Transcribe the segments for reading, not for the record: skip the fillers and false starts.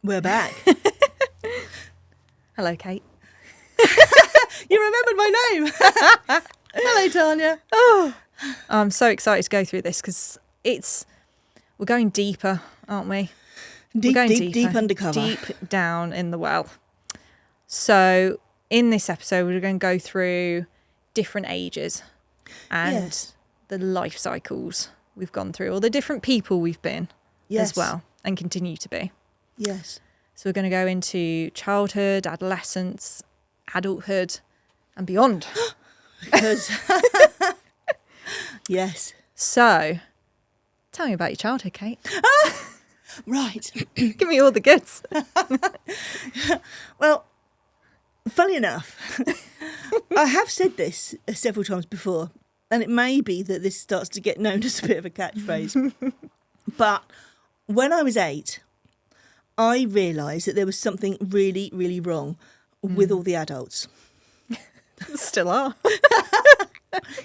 We're back. Hello, Kate. You remembered my name. Hello, Tania. Oh, I'm so excited to go through this because we're going deeper, aren't we? Deep undercover. Deep down in the well. So in this episode, we're going to go through different ages and the life cycles we've gone through, or the different people we've been as well and continue to be. Yes. So we're going to go into childhood, adolescence, adulthood and beyond. Because yes. So tell me about your childhood, Kate. Right. Give me all the goods. Well, funny enough, I have said this several times before, and it may be that this starts to get known as a bit of a catchphrase. But when I was 8, I realised that there was something really, really wrong with all the adults. Still are.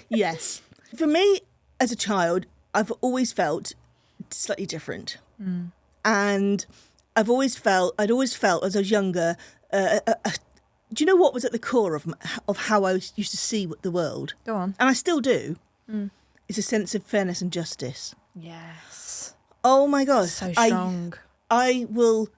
Yes. For me, as a child, I've always felt slightly different. And I'd always felt as I was younger, do you know what was at the core of how I used to see the world? Go on. And I still do. It's a sense of fairness and justice. Yes. Oh my God. So strong. I will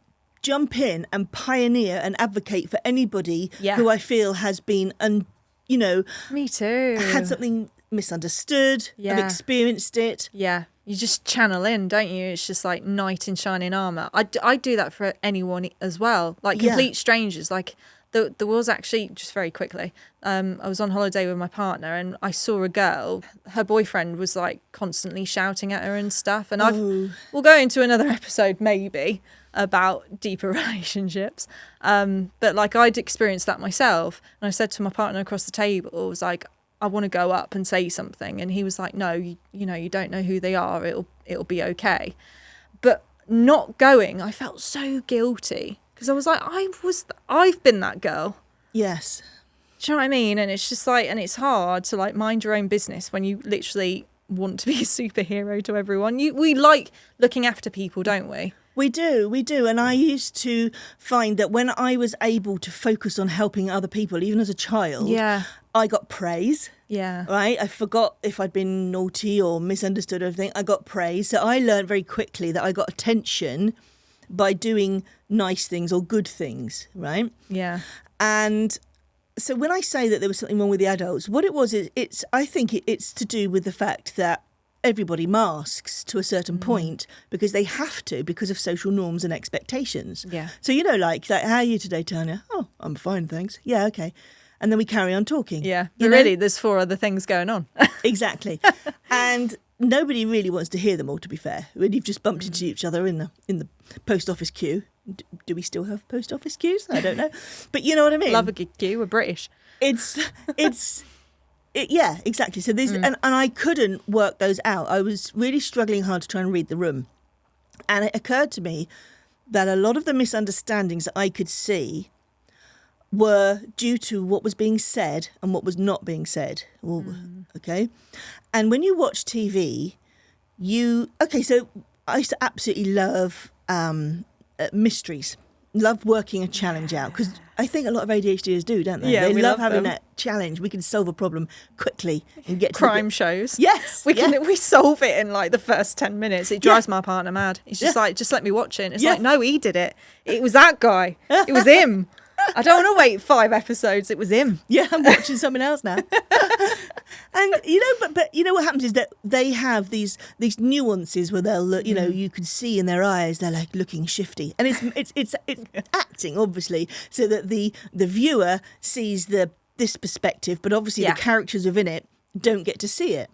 jump in and pioneer and advocate for anybody who I feel has been, Me too. had something misunderstood, have experienced it. Yeah. You just channel in, don't you? It's just like knight in shining armour. I do that for anyone as well. Like complete strangers. Like there was actually, just very quickly, I was on holiday with my partner and I saw a girl. Her boyfriend was like constantly shouting at her and stuff. And we'll go into another episode maybe about deeper relationships. But like I'd experienced that myself. And I said to my partner across the table, I was like, I want to go up and say something. And he was like, no, you don't know who they are. It'll be okay. But not going, I felt so guilty because I was like, I've been that girl. Yes. Do you know what I mean? And it's just like, and it's hard to like mind your own business when you literally want to be a superhero to everyone. We like looking after people, don't we? We do. And I used to find that when I was able to focus on helping other people, even as a child, I got praise. Yeah. Right? I forgot if I'd been naughty or misunderstood or everything. I got praise. So I learned very quickly that I got attention by doing nice things or good things, right? Yeah. And so when I say that there was something wrong with the adults, what it was is I think it's to do with the fact that everybody masks to a certain point because they have to, because of social norms and expectations. Yeah. So, like, how are you today, Tania? Oh, I'm fine, thanks. Yeah, okay. And then we carry on talking. Yeah. But really, there's 4 other things going on. Exactly. And nobody really wants to hear them all, to be fair. When you've just bumped into each other in the post office queue. Do we still have post office queues? I don't know. But you know what I mean? Love a good queue. We're British. Yeah, exactly. So there's, and I couldn't work those out. I was really struggling hard to try and read the room. And it occurred to me that a lot of the misunderstandings that I could see were due to what was being said and what was not being said. Okay. And when you watch TV, so I used to absolutely love mysteries. Love working a challenge out because I think a lot of ADHDers do, don't they? Yeah, they we love love having them. that challenge. We can solve a problem quickly and get to Crime shows. Yes, We solve it in like the first 10 minutes. It drives my partner mad. He's just like, just let me watch it. And it's like, no, he did it. It was that guy. It was him. I don't want to wait 5 episodes. It was him. Yeah, I'm watching something else now. And but you know what happens is that they have these nuances where they'll look, you can see in their eyes they're like looking shifty, and it's acting obviously so that the viewer sees this perspective, but obviously the characters within it don't get to see it.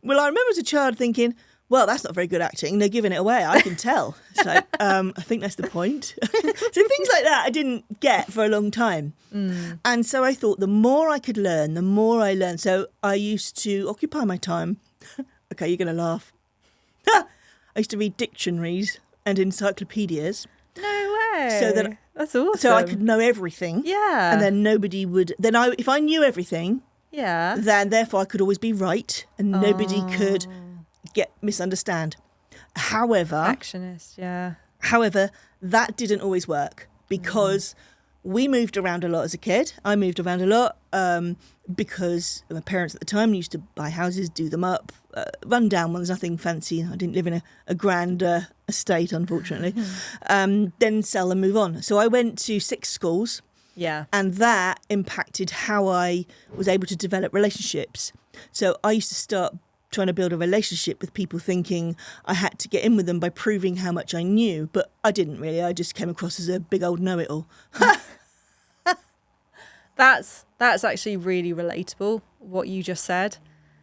Well, I remember as a child thinking, well, that's not very good acting. They're giving it away. I can tell. It's like, I think that's the point. So things like that I didn't get for a long time. And so I thought the more I could learn, the more I learned. So I used to occupy my time. Okay, you're going to laugh. I used to read dictionaries and encyclopedias. No way. That's awesome. So I could know everything. Yeah. And then nobody would... if I knew everything, then therefore I could always be right and nobody could... misunderstand. However, perfectionist, However, that didn't always work because we moved around a lot as a kid. I moved around a lot because my parents at the time used to buy houses, do them up, run down ones, nothing fancy. I didn't live in a grand estate, unfortunately. Then sell and move on. So I went to 6 schools. Yeah. And that impacted how I was able to develop relationships. So I used to start trying to build a relationship with people thinking I had to get in with them by proving how much I knew. But I didn't really. I just came across as a big old know-it-all. That's actually really relatable, what you just said.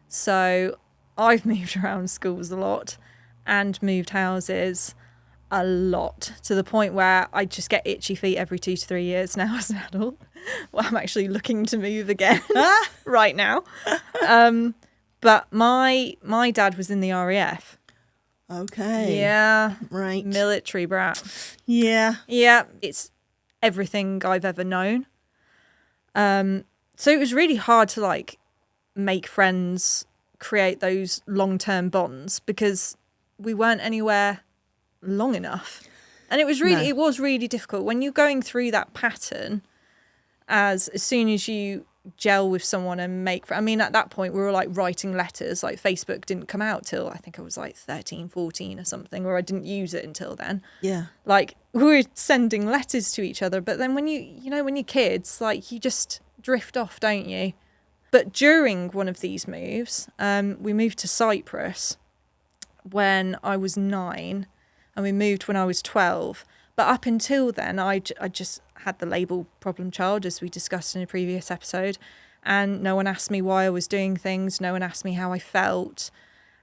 So I've moved around schools a lot and moved houses a lot, to the point where I just get itchy feet every 2 to 3 years now as an adult. Well, I'm actually looking to move again right now. But my dad was in the RAF. Okay. Yeah. Right. Military brat. Yeah. Yeah. It's everything I've ever known. So it was really hard to like make friends, create those long-term bonds, because we weren't anywhere long enough. And it was really difficult when you're going through that pattern. As soon as you gel with someone and I mean, at that point we were like writing letters. Like Facebook didn't come out till I think I was like 13, 14 or something, or I didn't use it until then. Yeah. Like we were sending letters to each other, but then when when you're kids, like you just drift off, don't you? But during one of these moves, we moved to Cyprus when I was 9, and we moved when I was 12. But up until then, I just had the label problem child, as we discussed in a previous episode. And no one asked me why I was doing things. No one asked me how I felt.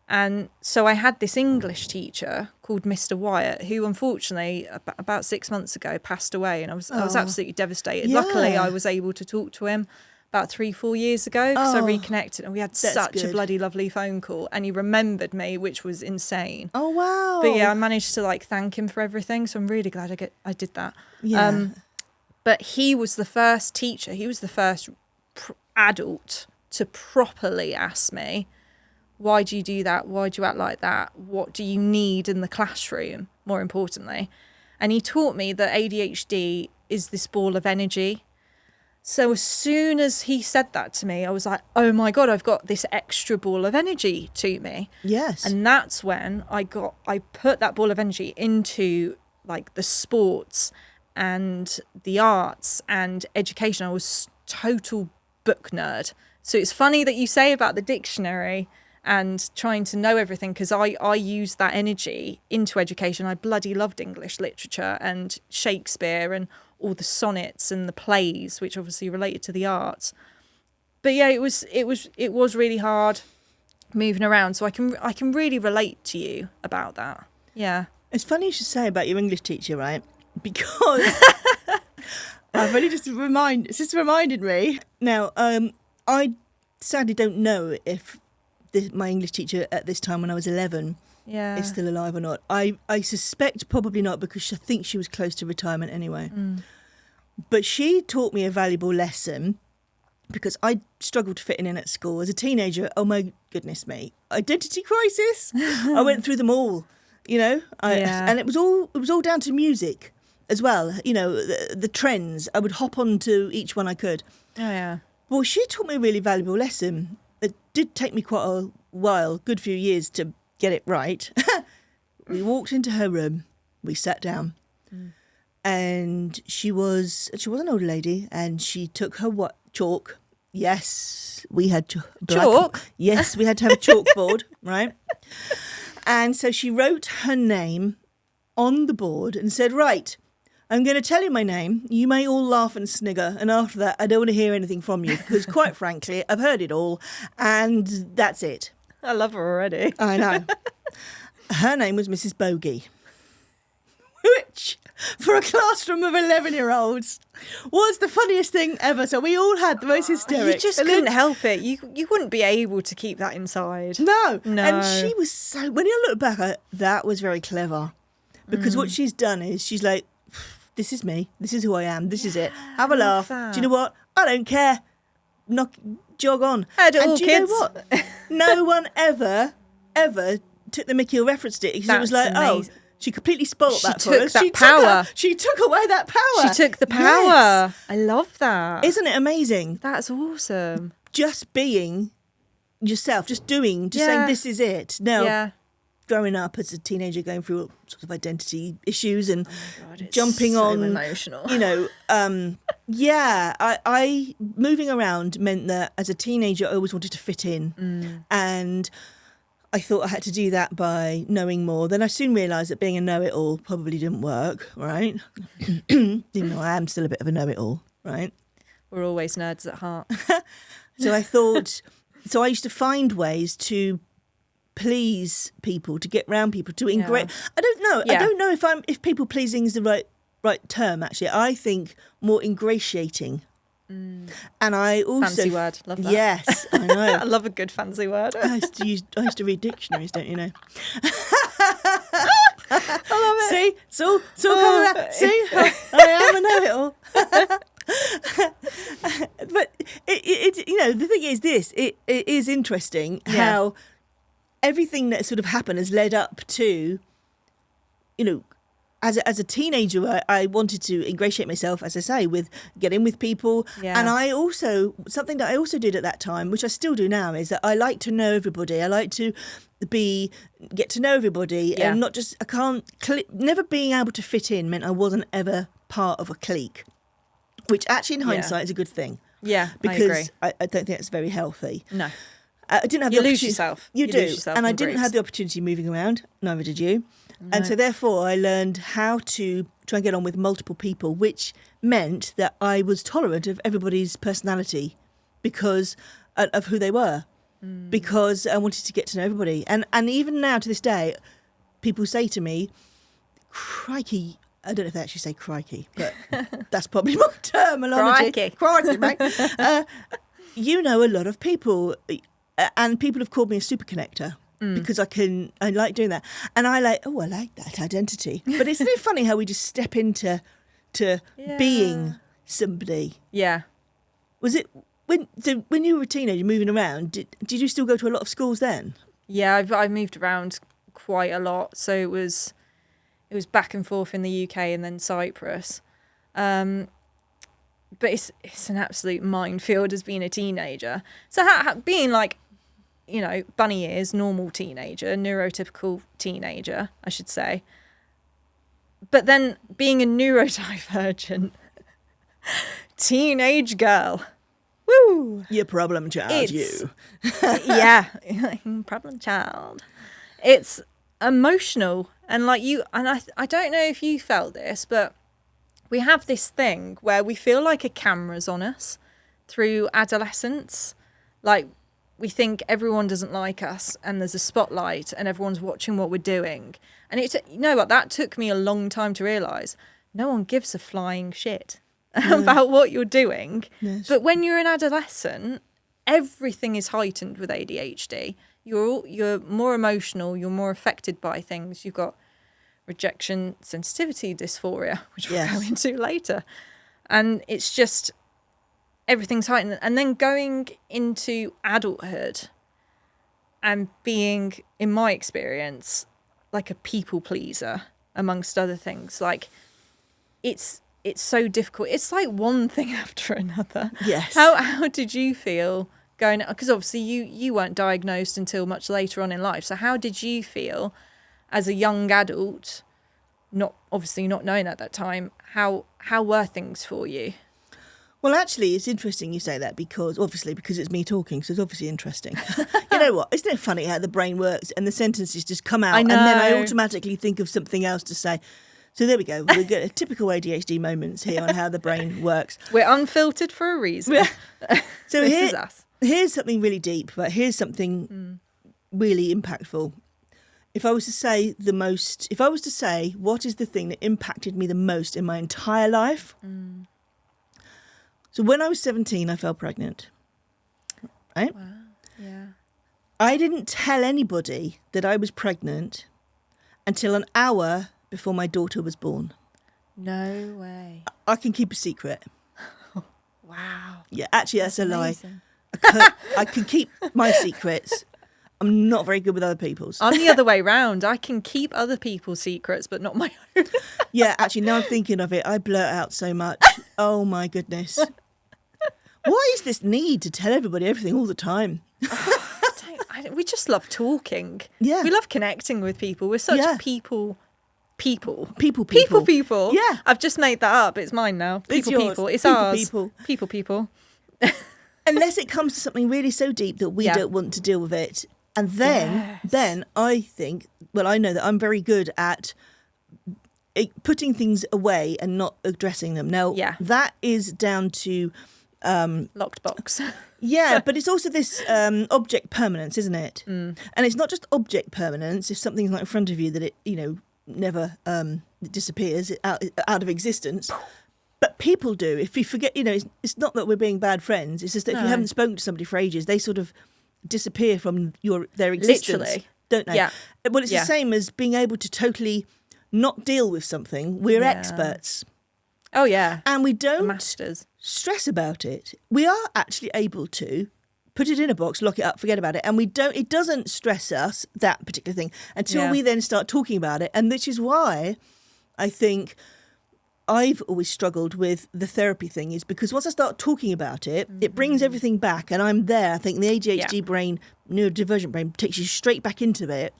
And so I had this English teacher called Mr. Wyatt, who unfortunately about 6 months ago passed away. And I was absolutely devastated. Yeah. Luckily, I was able to talk to him about 3-4 years ago, because I reconnected, and we had such a bloody lovely phone call, and he remembered me, which was insane. Oh, wow. But yeah, I managed to like thank him for everything, so I'm really glad I did that. Yeah. But he was the first teacher, he was the first adult to properly ask me, why do you do that? Why do you act like that? What do you need in the classroom, more importantly? And he taught me that ADHD is this ball of energy. So as soon as he said that to me, I was like, oh my God, I've got this extra ball of energy to me. Yes. And that's when I put that ball of energy into like the sports and the arts and education. I was total book nerd. So it's funny that you say about the dictionary and trying to know everything, because I used that energy into education. I bloody loved English literature and Shakespeare and all the sonnets and the plays, which obviously related to the arts. But yeah, it was really hard moving around. So I can really relate to you about that. Yeah. It's funny you should say about your English teacher, right? Because I've only just reminded me. Now, I sadly don't know if my English teacher at this time when I was 11 is still alive or not. I suspect probably not, because I think she was close to retirement anyway. But she taught me a valuable lesson, because I struggled to fit in at school as a teenager. Oh my goodness me, identity crisis. I went through them all, and it was all down to music as well. The trends. I would hop onto each one I could. Oh yeah. Well, she taught me a really valuable lesson. It did take me quite a while, good few years, to get it right. We walked into her room, we sat down, and she was an older lady, and she took her chalk. Yes, we had chalk. Yes, we had to have a chalkboard, right? And so she wrote her name on the board and said, right, I'm going to tell you my name. You may all laugh and snigger, and after that, I don't want to hear anything from you, because quite frankly, I've heard it all, and that's it. I love her already. I know. Her name was Mrs. Bogey, which, for a classroom of 11-year-olds, was the funniest thing ever. So we all had the most hysterics. You just couldn't help it. You wouldn't be able to keep that inside. No. And she was so... When you look back, that was very clever. Because what she's done is she's like, this is me. This is who I am. This is it. Have a laugh. That. Do you know what? I don't care. Jog on. And do you kids. know what? No one ever took the mickey or referenced it. Because it was like, She completely spoilt that for took us. that power. She took away that power. She took the power. Yes. I love that. Isn't it amazing? That's awesome. Just being yourself, just saying this is it. Now, growing up as a teenager, going through all sorts of identity issues and jumping so on, emotional. I moving around meant that as a teenager, I always wanted to fit in, and I thought I had to do that by knowing more. Then I soon realised that being a know-it-all probably didn't work, right? Even though I am still a bit of a know-it-all, right? We're always nerds at heart. So I thought, I used to find ways to please people, to get round people, to ingrate. I don't know. I don't know if people pleasing is the right term. Actually, I think more ingratiating. And I also fancy word. Love that. Yes, I know. I love a good fancy word. I used to read dictionaries, don't you know? I love it. See, it's all coming back. See, I am a know-it-all. But it the thing is this: it is interesting how everything that sort of happened has led up to, as a teenager, I wanted to ingratiate myself, as I say, with get in with people. Yeah. And I also, something that I also did at that time, which I still do now, is that I like to know everybody. I like to get to know everybody, and not just, never being able to fit in meant I wasn't ever part of a clique, which actually in hindsight is a good thing. Yeah, because I don't think it's very healthy. No. I didn't have you lose yourself. You do. Lose yourself, and I didn't have the opportunity moving around. Neither did you. No. And so therefore I learned how to try and get on with multiple people, which meant that I was tolerant of everybody's personality because of who they were, because I wanted to get to know everybody. And even now to this day, people say to me, crikey, I don't know if they actually say crikey, but that's probably my terminology. Crikey, mate. You know a lot of people, and people have called me a super connector. Because I like doing that. And I like that identity. But isn't it funny how we just step into being somebody? Yeah. Was it when you were a teenager moving around, did you still go to a lot of schools then? Yeah, I moved around quite a lot. So it was back and forth in the UK and then Cyprus. But it's an absolute minefield as being a teenager. So being like, bunny ears, normal teenager, neurotypical teenager, I should say. But then being a neurodivergent teenage girl. Woo! Your problem child, you. Yeah, problem child. It's emotional. And I don't know if you felt this, but we have this thing where we feel like a camera's on us through adolescence. Like, we think everyone doesn't like us and there's a spotlight and everyone's watching what we're doing. And that took me a long time to realise. No one gives a flying shit about what you're doing. Yes. But when you're an adolescent, everything is heightened with ADHD. You're more emotional, you're more affected by things. You've got rejection sensitivity dysphoria, which we'll go into later. And it's just... everything's heightened. And then going into adulthood and being, in my experience, like a people pleaser, amongst other things. Like, it's so difficult. It's like one thing after another. Yes. How did you feel going... because obviously you weren't diagnosed until much later on in life. So how did you feel as a young adult, not knowing at that time, how were things for you? Well, actually, it's interesting you say that because it's me talking, so it's obviously interesting. You know what? Isn't it funny how the brain works and the sentences just come out and then I automatically think of something else to say. So there we go. We get a typical ADHD moments here on how the brain works. We're unfiltered for a reason. So this is us. Here's something really deep, but here's something really impactful. If I was to say what is the thing that impacted me the most in my entire life... So when I was 17, I fell pregnant, right? Wow, yeah. I didn't tell anybody that I was pregnant until an hour before my daughter was born. No way. I can keep a secret. Wow. Yeah, actually, that's a lie. Amazing. I can keep my secrets I'm not very good with other people's. I'm the other way round. I can keep other people's secrets, but not my own. Yeah, actually, now I'm thinking of it, I blurt out so much. Oh, my goodness. Why is this need to tell everybody everything all the time? We just love talking. Yeah. We love connecting with people. We're such people. People. Yeah. I've just made that up. It's mine now. It's yours. People. It's People, ours. people. Unless it comes to something really so deep that we don't want to deal with it. And then I think, well, I know that I'm very good at putting things away and not addressing them. Now, that is down to... locked box. Yeah, but it's also this object permanence, isn't it? And it's not just object permanence. If something's not in front of you, that it, never it disappears out of existence. But people do. If you forget, it's not that we're being bad friends. It's just that if you haven't spoken to somebody for ages, they sort of disappear from their existence. Literally. Don't they? Yeah. Well, it's the same as being able to totally not deal with something. We're experts. Oh, yeah. And we don't Masters. stress about it. We are actually able to put it in a box, lock it up, forget about it. And it doesn't stress us, that particular thing, until we then start talking about it. And which is why I think I've always struggled with the therapy thing, is because once I start talking about it, it brings everything back. And I'm there. I think the ADHD brain, neurodivergent brain, takes you straight back into it.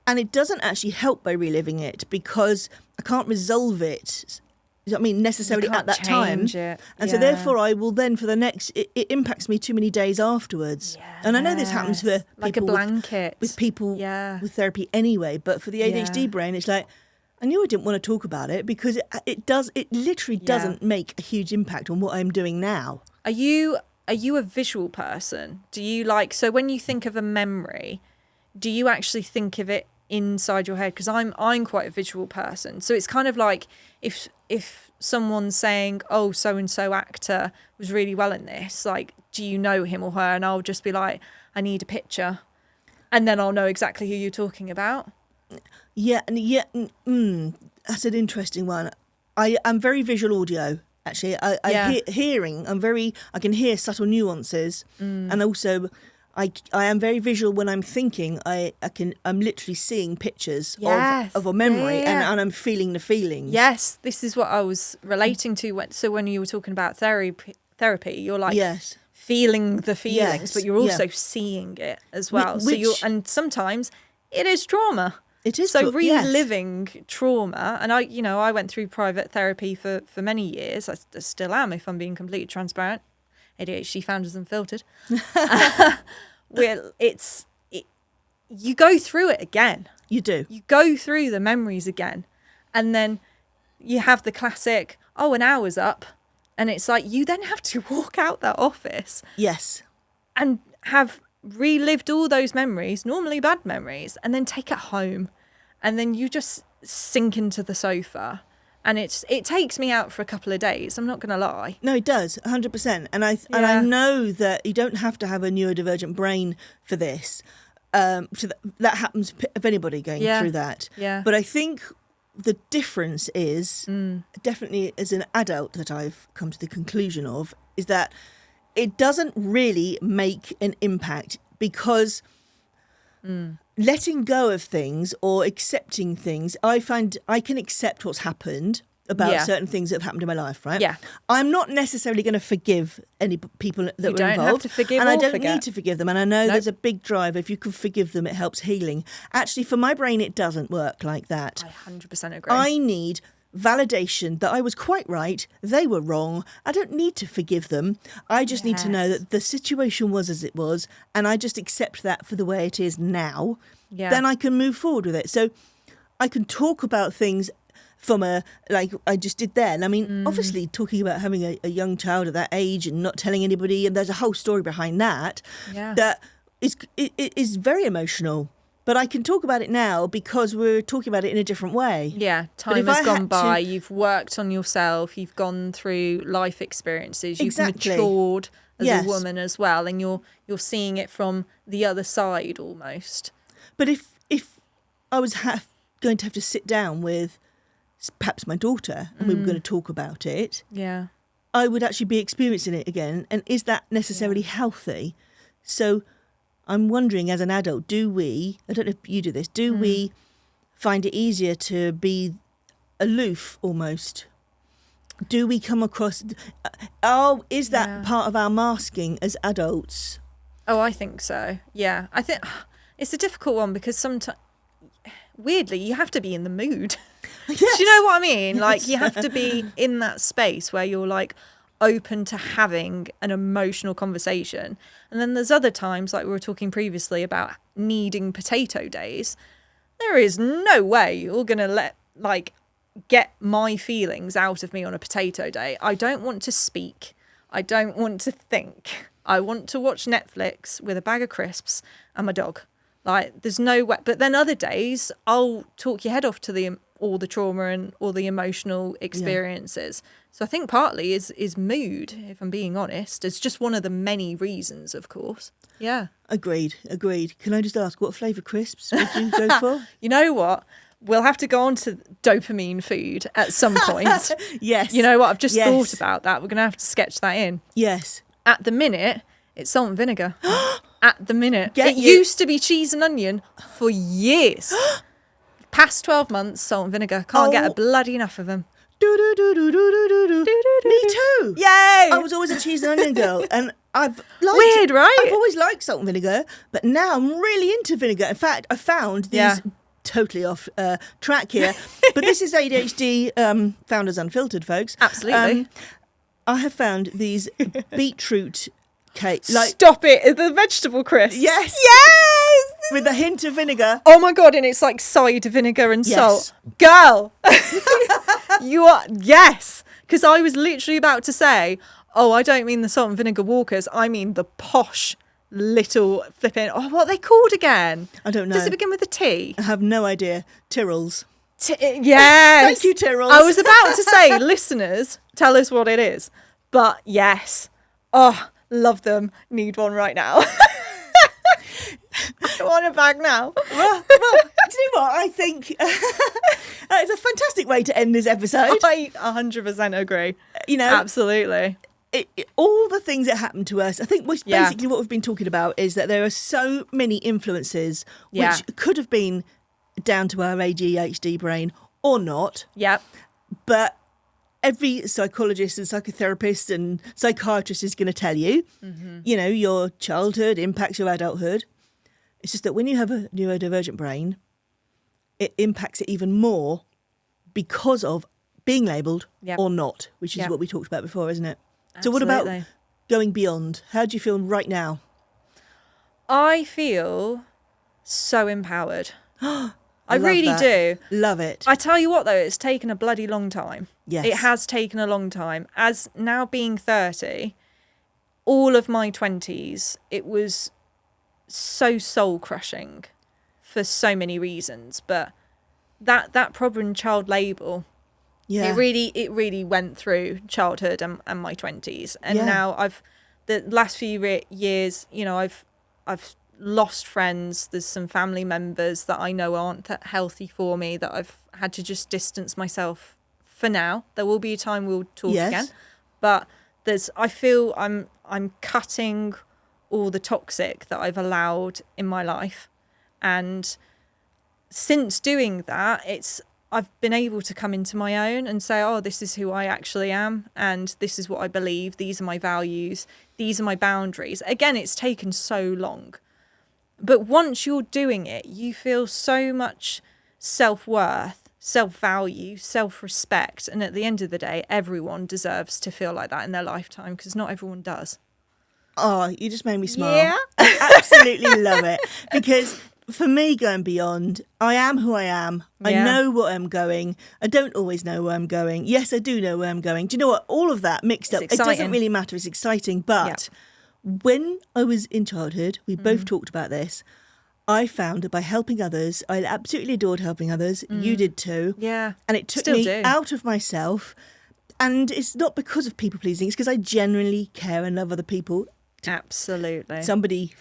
And it doesn't actually help by reliving it because I can't resolve it. Necessarily at that time. And so therefore I will then for the next, it impacts me too many days afterwards. Yes. And I know this happens for people like a blanket. with people with therapy anyway, but for the ADHD brain, it's like, I knew I didn't want to talk about it because it literally doesn't make a huge impact on what I'm doing now. Are you a visual person? Do you so when you think of a memory, do you actually think of it inside your head? Because I'm quite a visual person, so it's kind of like if someone's saying, oh, so and so actor was really well in this, do you know him or her? And I'll just be like, I need a picture, and then I'll know exactly who you're talking about. That's an interesting one. I'm very visual audio, actually. Hearing, I can hear subtle nuances, and also I am very visual when I'm thinking. I'm literally seeing pictures of a memory, and I'm feeling the feelings. Yes, this is what I was relating to. So when you were talking about therapy, you're feeling the feelings, but you're also seeing it as well. And sometimes it is trauma. It is so reliving trauma. And I went through private therapy for many years. I still am, if I'm being completely transparent. ADHD Founders Unfiltered. You go through it again. You do. You go through the memories again. And then you have the classic, an hour's up. And it's like, you then have to walk out that office. Yes. And have relived all those memories, normally bad memories, and then take it home. And then you just sink into the sofa. And it takes me out for a couple of days. I'm not going to lie. No, it does, 100%. And I know that you don't have to have a neurodivergent brain for this. That happens of anybody going through that. Yeah. But I think the difference is, definitely as an adult that I've come to the conclusion of, is that it doesn't really make an impact because... letting go of things or accepting things, I find I can accept what's happened about certain things that have happened in my life, right? Yeah. I'm not necessarily going to forgive any people that were involved. You don't have to forgive and I don't forget. need to forgive them. And I know there's a big drive. If you can forgive them, it helps healing. Actually, for my brain, it doesn't work like that. I 100% agree. I need validation that I was quite right, they were wrong. I don't need to forgive them. I just need to know that the situation was as it was, and I just accept that for the way it is now. Yeah. Then I can move forward with it. So I can talk about things from like I just did then. I mean, obviously talking about having a young child at that age and not telling anybody, and there's a whole story behind that that is very emotional. But I can talk about it now because we're talking about it in a different way. Yeah, time has gone by. You've worked on yourself. You've gone through life experiences. You've matured as a woman as well, and you're seeing it from the other side almost. But if I was going to have to sit down with perhaps my daughter and we were going to talk about it, I would actually be experiencing it again. And is that necessarily healthy? So I'm wondering, as an adult, I don't know if you do this, do we find it easier to be aloof almost? Do we come across, is that part of our masking as adults? Oh, I think so. Yeah. I think it's a difficult one because sometimes, weirdly, you have to be in the mood. Yes. Do you know what I mean? Yes. Like, you have to be in that space where you're like open to having an emotional conversation. And then there's other times, like we were talking previously about needing potato days. There is no way you're going to get my feelings out of me on a potato day. I don't want to speak. I don't want to think. I want to watch Netflix with a bag of crisps and my dog. Like, there's no way. But then other days, I'll talk your head off to all the trauma and all the emotional experiences. So I think partly is mood, if I'm being honest. It's just one of the many reasons, of course. Yeah. Agreed. Can I just ask, what flavour crisps would you go for? You know what? We'll have to go on to dopamine food at some point. Yes. You know what? I've just thought about that. We're going to have to sketch that in. Yes. At the minute, it's salt and vinegar. At the minute. Used to be cheese and onion for years. Past 12 months, salt and vinegar. Can't get a bloody enough of them. Me too. Yay! I was always a cheese and onion girl, and Weird, right? I've always liked salt and vinegar, but now I'm really into vinegar. In fact, I found these totally off track here, but this is ADHD Founders Unfiltered, folks. Absolutely. I have found these beetroot cake. Stop it! The vegetable crisps. Yes. With a hint of vinegar. Oh my God, and it's like cider vinegar and salt. Girl! You are, yes! Because I was literally about to say, I don't mean the salt and vinegar walkers, I mean the posh little flipping, what are they called again? I don't know. Does it begin with a T? I have no idea. Tyrrells. Yes! Thank you, Tyrrells. I was about to say, listeners, tell us what it is. But yes. Oh, love them. Need one right now. I want a bag now. Well, do you know what? I think it's a fantastic way to end this episode. I 100% agree. Absolutely. All the things that happen to us, I think basically what we've been talking about is that there are so many influences which could have been down to our ADHD brain or not. Yep. But every psychologist and psychotherapist and psychiatrist is going to tell you, your childhood impacts your adulthood. It's just that when you have a neurodivergent brain, it impacts it even more because of being labelled or not, which is what we talked about before, isn't it? Absolutely. So what about going beyond? How do you feel right now? I feel so empowered. I really do. Love it. I tell you what, though, it's taken a bloody long time. Yes. It has taken a long time. As now being 30, all of my 20s, it was so soul crushing for so many reasons. But that problem child label, it really went through childhood and my 20s. And now the last few years, I've lost friends. There's some family members that I know aren't that healthy for me that I've had to just distance myself for now. There will be a time we'll talk again, but I feel I'm cutting all the toxic that I've allowed in my life, and since doing that, I've been able to come into my own and say, this is who I actually am, and this is what I believe. These are my values. These are my boundaries. Again, it's taken so long. But once you're doing it, you feel so much self-worth, self-value, self-respect. And at the end of the day, everyone deserves to feel like that in their lifetime, because not everyone does. Oh, you just made me smile. Yeah. I absolutely love it. Because for me, going beyond, I am who I am. I know where I'm going. I don't always know where I'm going. Yes, I do know where I'm going. Do you know what? All of that mixed up, exciting. It doesn't really matter. It's exciting. But when I was in childhood, we both talked about this, I found that by helping others, I absolutely adored helping others. You did too. Yeah. And it took me out of myself. And it's not because of people pleasing. It's because I genuinely care and love other people. Absolutely. Somebody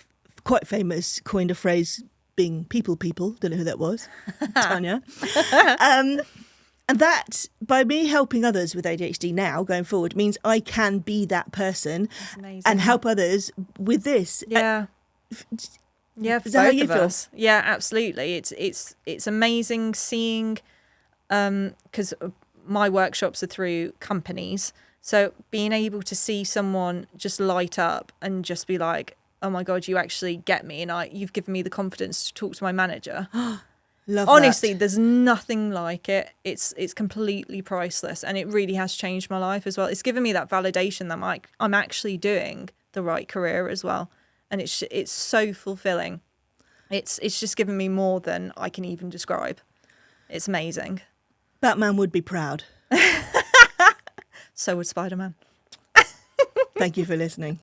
quite famous coined a phrase, being people. Don't know who that was. Tania. And that, by me helping others with ADHD now, going forward, means I can be that person and help others with this. Yeah. Yeah, for Is that how both you of feel? us. Yeah, absolutely. It's amazing seeing, because my workshops are through companies, so being able to see someone just light up and just be like, oh my God, you actually get me, and you've given me the confidence to talk to my manager. Love Honestly, that. there's nothing like it. It's completely priceless, and it really has changed my life as well. It's given me that validation that I'm actually doing the right career as well, and it's so fulfilling. It's just given me more than I can even describe. It's amazing. Batman would be proud. So would Spider-Man. Thank you for listening.